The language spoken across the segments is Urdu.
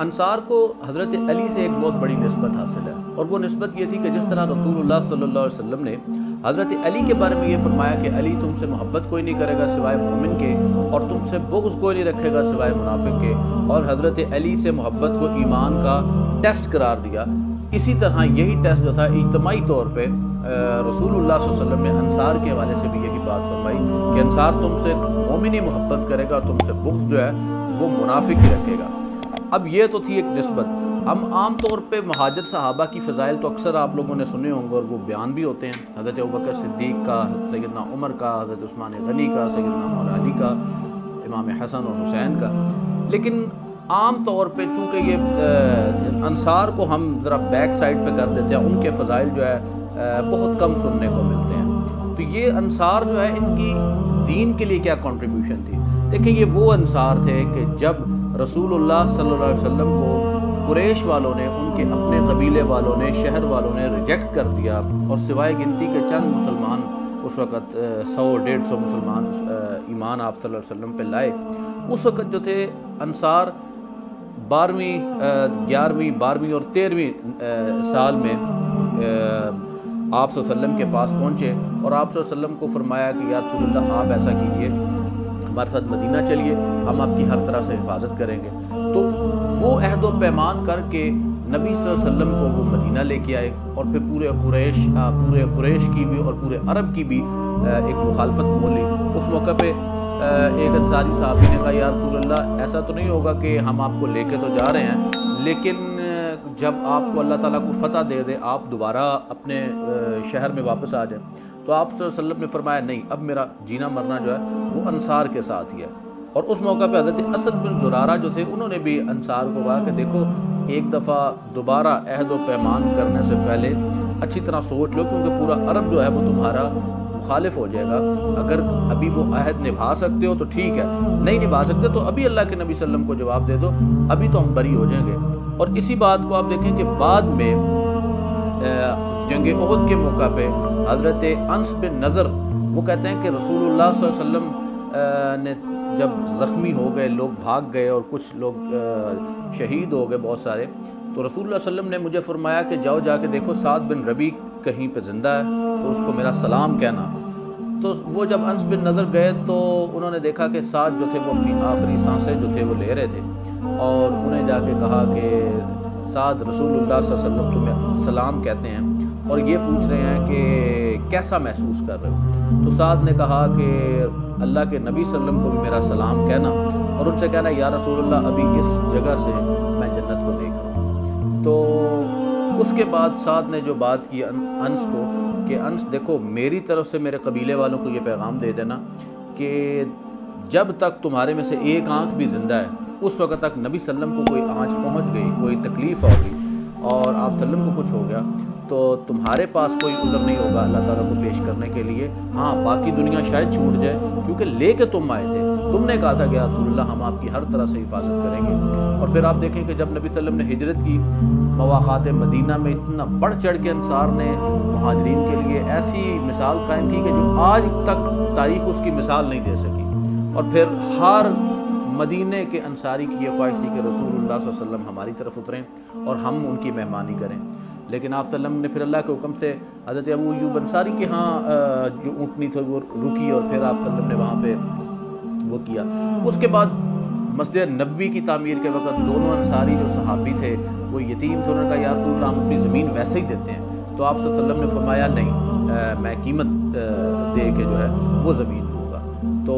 انصار کو حضرت علی سے ایک بہت بڑی نسبت حاصل ہے، اور وہ نسبت یہ تھی کہ جس طرح رسول اللہ صلی اللہ علیہ وسلم نے حضرت علی کے بارے میں یہ فرمایا کہ علی تم سے محبت کوئی نہیں کرے گا سوائے مومن کے، اور تم سے بغض کوئی نہیں رکھے گا سوائے منافق کے، اور حضرت علی سے محبت کو ایمان کا ٹیسٹ قرار دیا، اسی طرح یہی ٹیسٹ جو تھا اجتماعی طور پہ رسول اللہ صلی اللہ علیہ وسلم نے انصار کے حوالے سے بھی یہی بات فرمائی کہ انصار تم سے مومن ہی محبت کرے گا، اور تم سے بغض جو ہے وہ منافق ہی رکھے گا۔ اب یہ تو تھی ایک نسبت۔ ہم عام طور پہ مہاجر صحابہ کی فضائل تو اکثر آپ لوگوں نے سنے ہوں گے، اور وہ بیان بھی ہوتے ہیں، حضرت ابوبکر صدیق کا، سیدنا عمر کا، حضرت عثمان غنی کا، سیدنا مولا علی کا، امام حسن اور حسین کا۔ لیکن عام طور پہ چونکہ یہ انصار کو ہم ذرا بیک سائڈ پہ کر دیتے ہیں، ان کے فضائل جو ہے بہت کم سننے کو ملتے ہیں۔ تو یہ انصار جو ہے ان کی دین کے لیے کیا کنٹریبیوشن تھی؟ دیکھیں یہ وہ انصار تھے کہ جب رسول اللہ صلی اللہ علیہ وسلم کو قریش والوں نے، ان کے اپنے قبیلے والوں نے، شہر والوں نے ریجیکٹ کر دیا، اور سوائے گنتی کے چند مسلمان اس وقت 100-150 مسلمان ایمان آپ صلی اللہ علیہ وسلم پہ لائے، اس وقت جو تھے انصار 12ویں اور 13ویں سال میں آپ صلی اللہ علیہ وسلم کے پاس پہنچے، اور آپ صلی اللہ علیہ وسلم کو فرمایا کہ یا رسول اللہ آپ ایسا کیجئے، ہمارے ساتھ مدینہ چلیے، ہم آپ کی ہر طرح سے حفاظت کریں گے۔ تو وہ عہد و پیمان کر کے نبی صلی اللہ علیہ وسلم کو وہ مدینہ لے کے آئے، اور پھر پورے قریش کی بھی اور پورے عرب کی بھی ایک مخالفت بولی۔ اس موقع پہ ایک انصاری صحابی نے کہا یا رسول اللہ ایسا تو نہیں ہوگا کہ ہم آپ کو لے کے تو جا رہے ہیں، لیکن جب آپ کو اللہ تعالیٰ کو فتح دے دے آپ دوبارہ اپنے شہر میں واپس آ جائیں۔ تو آپ صلی اللہ علیہ وسلم نے فرمایا نہیں، اب میرا جینا مرنا جو ہے وہ انصار کے ساتھ ہی ہے۔ اور اس موقع پہ حضرت اسد بن زرارہ جو تھے انہوں نے بھی انصار کو کہا کہ دیکھو ایک دفعہ دوبارہ عہد و پیمان کرنے سے پہلے اچھی طرح سوچ لو، کیونکہ پورا عرب جو ہے وہ تمہارا مخالف ہو جائے گا۔ اگر ابھی وہ عہد نبھا سکتے ہو تو ٹھیک ہے، نہیں نبھا سکتے تو ابھی اللہ کے نبی صلی اللہ علیہ وسلم کو جواب دے دو، ابھی تو ہم بری ہو جائیں گے۔ اور اسی بات کو آپ دیکھیں کہ بعد میں جنگ احد کے موقع پہ حضرت انس بن نضر وہ کہتے ہیں کہ رسول اللہ صلی اللہ علیہ وسلم نے جب زخمی ہو گئے، لوگ بھاگ گئے اور کچھ لوگ شہید ہو گئے بہت سارے، تو رسول اللہ صلی اللہ علیہ وسلم نے مجھے فرمایا کہ جاؤ جا کے دیکھو سعد بن ربیع کہیں پہ زندہ ہے تو اس کو میرا سلام کہنا۔ تو وہ جب انس بن نضر گئے تو انہوں نے دیکھا کہ سعد جو تھے وہ اپنی آخری سانسیں جو تھے وہ لے رہے تھے، اور انہیں جا کے کہا کہ سعد رسول اللہ صلی اللہ علیہ وسلم تمہیں سلام کہتے ہیں اور یہ پوچھ رہے ہیں کہ کیسا محسوس کر رہے ہو؟ تو سعد نے کہا کہ اللہ کے نبی صلی اللہ علیہ وسلم کو بھی میرا سلام کہنا، اور ان سے کہنا یا رسول اللہ ابھی اس جگہ سے میں جنت کو دیکھ رہا ہوں۔ تو اس کے بعد سعد نے جو بات کی انس کو کہ انس دیکھو میری طرف سے میرے قبیلے والوں کو یہ پیغام دے دینا کہ جب تک تمہارے میں سے ایک آنکھ بھی زندہ ہے اس وقت تک نبی صلی اللہ علیہ وسلم کو کوئی آنچ پہنچ گئی، کوئی تکلیف ہو گئی اور آپ صلی اللہ علیہ وسلم کو کچھ ہو گیا تو تمہارے پاس کوئی عذر نہیں ہوگا اللہ تعالیٰ کو پیش کرنے کے لیے۔ ہاں باقی دنیا شاید چھوٹ جائے کیونکہ لے کے تم آئے تھے، تم نے کہا تھا کہ یا رسول اللہ ہم آپ کی ہر طرح سے حفاظت کریں گے۔ اور پھر آپ دیکھیں کہ جب نبی صلی اللہ علیہ وسلم نے ہجرت کی مواقعات مدینہ میں اتنا بڑھ چڑھ کے انصار نے مہاجرین کے لیے ایسی مثال قائم کی کہ جو آج تک تاریخ اس کی مثال نہیں دے سکی۔ اور پھر ہر مدینے کے انصاری کی یہ خواہش تھی کہ رسول اللہ صلی اللہ علیہ وسلم ہماری طرف اتریں اور ہم ان کی مہمانی کریں، لیکن آپ صلی اللہ علیہ وسلم نے پھر اللہ کے حکم سے حضرت ابو ایوب انصاری کے ہاں جو اونٹنی تھی وہ رکی اور پھر آپ صلی اللہ علیہ وسلم نے وہاں پہ وہ کیا۔ اس کے بعد مسجد نبوی کی تعمیر کے وقت دونوں انصاری جو صحابی تھے وہ یتیم تھے، انہوں نے کہا یا رسول اللہ ہم اپنی زمین ویسے ہی دیتے ہیں، تو آپ صلی اللہ علیہ وسلم نے فرمایا نہیں میں قیمت دے کے جو ہے وہ زمین لوں گا۔ تو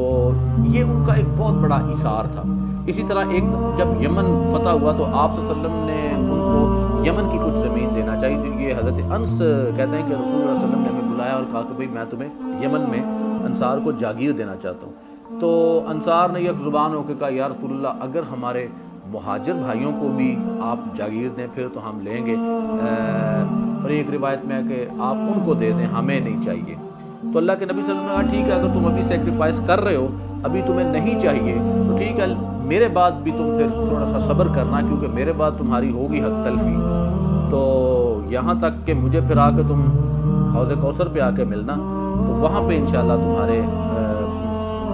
یہ ان کا ایک بہت بڑا ایثار تھا۔ اسی طرح ایک جب یمن فتح ہوا تو آپ صلی اللہ علیہ وسلم نے ان کو یمن کی کچھ زمین دینا چاہیے تھی۔ یہ حضرت انس کہتے ہیں کہ رسول اللہ صلی اللہ علیہ وسلم نے ہمیں بلایا اور کہا کہ بھئی میں تمہیں یمن میں انصار کو جاگیر دینا چاہتا ہوں۔ تو انصار نے یک زبان ہو کے کہا یا رسول اللہ اگر ہمارے مہاجر بھائیوں کو بھی آپ جاگیر دیں پھر تو ہم لیں گے، اور ایک روایت میں ہے کہ آپ ان کو دے دیں ہمیں نہیں چاہیے۔ تو اللہ کے نبی صلی اللہ علیہ وسلم نے کہا ٹھیک ہے اگر تم ابھی سیکریفائس کر رہے ہو ابھی تمہیں نہیں چاہیے تو ٹھیک ہے میرے بعد بھی تم پھر تھوڑا سا صبر کرنا کیونکہ میرے بعد تمہاری ہوگی حق تلفی، تو یہاں تک کہ مجھے پھر آ کے تم حوض کوثر پہ آ کے ملنا تو وہاں پہ انشاءاللہ تمہارے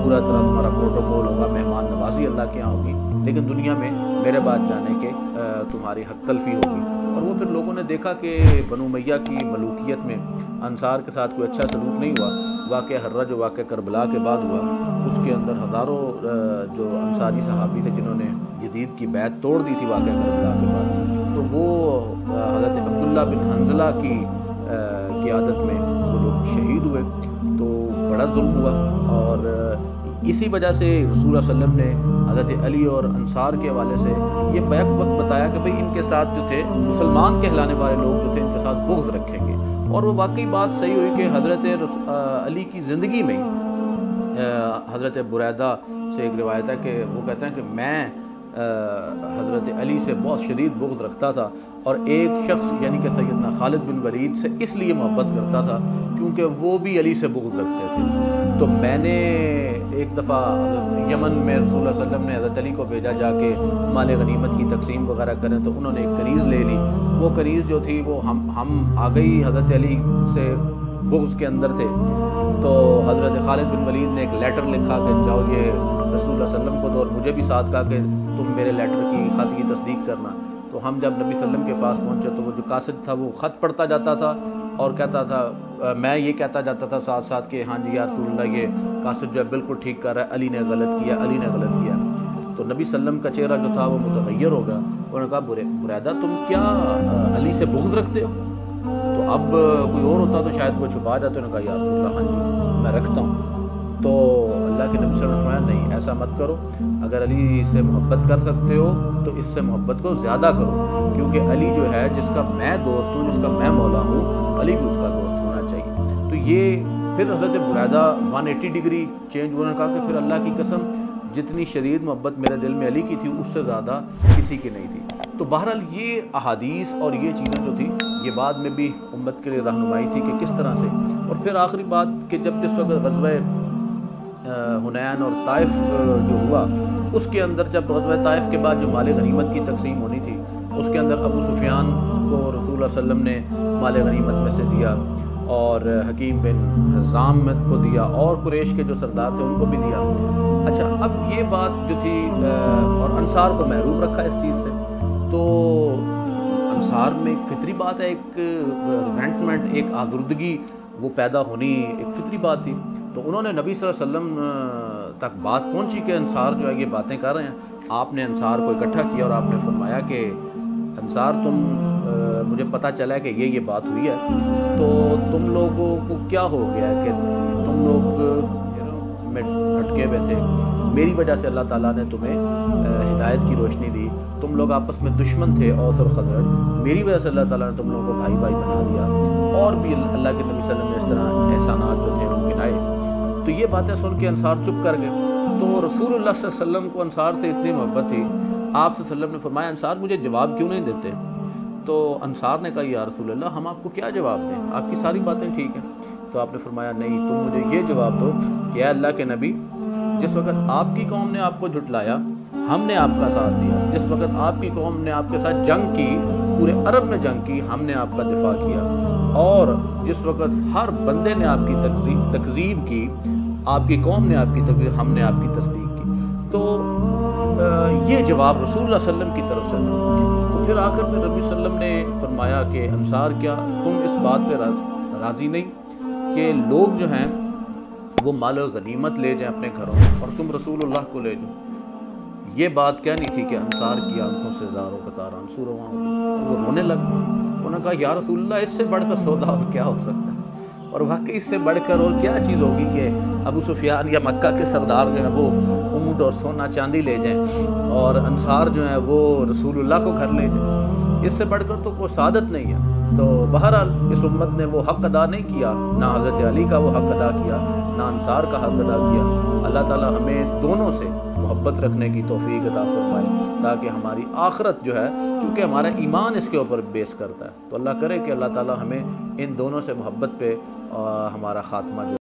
پورا طرح تمہارا پروٹوکول ہوگا، مہمان نوازی اللہ کے یہاں ہوگی، لیکن دنیا میں میرے بعد جانے کے تمہاری حق تلفی ہوگی۔ اور وہ پھر لوگوں نے دیکھا کہ بنو امیہ کی ملوکیت میں انصار کے ساتھ کوئی اچھا سلوک نہیں ہوا۔ واقعہ حرہ جو واقعہ کربلا کے بعد ہوا، اس کے اندر ہزاروں جو انصاری صحابی تھے جنہوں نے یزید کی بیعت توڑ دی تھی واقعہ کربلا کے بعد، تو وہ حضرت عبداللہ بن حنظلہ کی قیادت میں وہ لوگ شہید ہوئے۔ تو بڑا ظلم ہوا، اور اسی وجہ سے رسول اللہ صلی اللہ علیہ وسلم نے حضرت علی اور انصار کے حوالے سے یہ بیک وقت بتایا کہ بھئی ان کے ساتھ جو تھے مسلمان کہلانے والے لوگ جو تھے ان کے ساتھ بغض رکھیں گے۔ اور وہ واقعی بات صحیح ہوئی کہ حضرت علی کی زندگی میں حضرت بریدہ سے ایک روایت ہے کہ وہ کہتے ہیں کہ میں حضرت علی سے بہت شدید بغض رکھتا تھا، اور ایک شخص یعنی کہ سیدنا خالد بن ولید سے اس لیے محبت کرتا تھا کیونکہ وہ بھی علی سے بغض رکھتے تھے۔ تو میں نے ایک دفعہ یمن میں رسول اللہ صلی اللہ علیہ وسلم نے حضرت علی کو بھیجا جا کے مال غنیمت کی تقسیم وغیرہ کریں، تو انہوں نے ایک کنیز لے لی۔ وہ کنیز جو تھی وہ ہم آگئی حضرت علی سے بغض کے اندر تھے، تو حضرت خالد بن ولید نے ایک لیٹر لکھا کہ جاؤ یہ رسول اللہ صلی اللہ علیہ وسلم کو دو، اور مجھے بھی ساتھ کہا کہ تم میرے لیٹر کی خط کی تصدیق کرنا۔ تو ہم جب نبی صلی اللہ علیہ وسلم کے پاس پہنچے تو وہ جو قاصد تھا وہ خط پڑھتا جاتا تھا اور کہتا تھا، میں یہ کہتا جاتا تھا ساتھ ساتھ کہ ہاں جی یا رسول اللہ یہ قاصد جو ہے بالکل ٹھیک کر رہا ہے، علی نے غلط کیا، علی نے غلط کیا۔ تو نبی صلی اللہ علیہ وسلم کا چہرہ جو تھا وہ متغیر ہو گیا۔ انہوں نے کہا بریدہ تم کیا علی سے بغض رکھتے ہو؟ تو اب کوئی اور ہوتا تو شاید وہ چھپا جاتا۔ انہوں نے کہا یا رسول اللہ ہاں جی میں رکھتا ہوں۔ تو اللہ کے نبی صلی اللہ علیہ وسلم نے نہیں ایسا مت کرو، اگر علی سے محبت کر سکتے ہو تو اس سے محبت کو زیادہ کرو، کیونکہ علی جو ہے جس کا میں دوست ہوں، جس کا میں مولا ہوں، علی بھی اس کا دوست ہونا چاہیے۔ تو یہ پھر حضرت بریدہ 180 ڈگری چینج ہونے کہا کہ پھر اللہ کی قسم جتنی شدید محبت میرے دل میں علی کی تھی اس سے زیادہ کسی کی نہیں تھی۔ تو بہرحال یہ احادیث اور یہ چیزیں جو تھی یہ بعد میں بھی امت کے لیے رہنمائی تھی کہ کس طرح سے۔ اور پھر آخری بات کہ جس وقت غزوہ حنین اور طائف جو ہوا، اس کے اندر جب غزوہ طائف کے بعد جو مال غنیمت کی تقسیم ہونی تھی اس کے اندر ابو سفیان کو رسول اللہ صلی اللہ علیہ وسلم نے مال غنیمت میں سے دیا، اور حکیم بن حزام کو دیا، اور قریش کے جو سردار تھے ان کو بھی دیا۔ اچھا اب یہ بات جو تھی اور انصار کو محروم رکھا اس چیز سے، تو انصار میں ایک فطری بات ہے، ایک ریزنٹمنٹ، ایک آزردگی وہ پیدا ہونی ایک فطری بات تھی۔ تو انہوں نے نبی صلی اللہ علیہ وسلم تک بات پہنچی کہ انصار جو ہے یہ باتیں کر رہے ہیں۔ آپ نے انصار کو اکٹھا کیا اور آپ نے فرمایا کہ انصار تم مجھے پتہ چلا ہے کہ یہ بات ہوئی ہے، تو تم لوگوں کو کیا ہو گیا ہے کہ تم لوگ میں ہٹکے ہوئے تھے، میری وجہ سے اللہ تعالیٰ نے تمہیں ہدایت کی روشنی دی، تم لوگ آپس میں دشمن تھے اوس اور خزرج، میری وجہ سے اللہ تعالیٰ نے تم لوگوں کو بھائی بھائی بنا دیا، اور بھی اللہ کے نبی صلی اللہ علیہ وسلم نے اس طرح احسانات جو تھے وہ گنائے۔ تو یہ باتیں سن کے انصار چپ کر گئے۔ تو رسول اللہ صلی اللہ علیہ وسلم کو انصار سے اتنی محبت تھی، آپ صلی اللہ علیہ وسلم نے فرمایا انصار مجھے جواب کیوں نہیں دیتے؟ تو انصار نے کہا یا رسول اللہ ہم آپ کو کیا جواب دیں، آپ کی ساری باتیں ٹھیک ہیں۔ تو آپ نے فرمایا نہیں، تم مجھے یہ جواب دو کہ اے اللہ کے نبی، جس وقت آپ کی قوم نے آپ کو جھٹلایا ہم نے آپ کا ساتھ دیا، جس وقت آپ کی قوم نے آپ کے ساتھ جنگ کی، پورے عرب میں جنگ کی، ہم نے آپ کا دفاع کیا، اور جس وقت ہر بندے نے آپ کی تکذیب کی، آپ کی قوم نے آپ کی تکذیب، ہم نے آپ کی تصدیق کی۔ تو یہ جواب رسول اللہ صلی اللہ علیہ وسلم کی طرف سے تھا۔ تو پھر آخر میں نبی صلی اللہ علیہ وسلم نے فرمایا کہ انصار کیا تم اس بات پہ راضی نہیں کہ لوگ جو ہیں وہ مال و غنیمت لے جائیں اپنے گھروں میں اور تم رسول اللہ کو لے جاؤ؟ یہ بات کہنی تھی کہ انصار کی آنکھوں سے زاروں قطار آنسو رواں ہو گئے، وہ رونے لگ گئے۔ انہوں نے کہا یا رسول اللہ اس سے بڑھ کر سودا اور کیا ہو سکتا ہے، اور واقعی اس سے بڑھ کر اور کیا چیز ہوگی کہ ابو سفیان یا مکہ کے سردار جو ہیں وہ اونٹ اور سونا چاندی لے جائیں اور انصار جو ہیں وہ رسول اللہ کو گھر لے جائیں، اس سے بڑھ کر تو کوئی سعادت نہیں ہے۔ تو بہرحال اس امت نے وہ حق ادا نہیں کیا، نہ حضرت علی کا وہ حق ادا کیا، نہ انصار کا حق ادا کیا۔ اللہ تعالیٰ ہمیں دونوں سے محبت رکھنے کی توفیق عطا فرمائے تاکہ ہماری آخرت جو ہے، کیونکہ ہمارا ایمان اس کے اوپر بیس کرتا ہے، تو اللہ کرے کہ اللہ تعالیٰ ہمیں ان دونوں سے محبت پہ ہمارا خاتمہ جو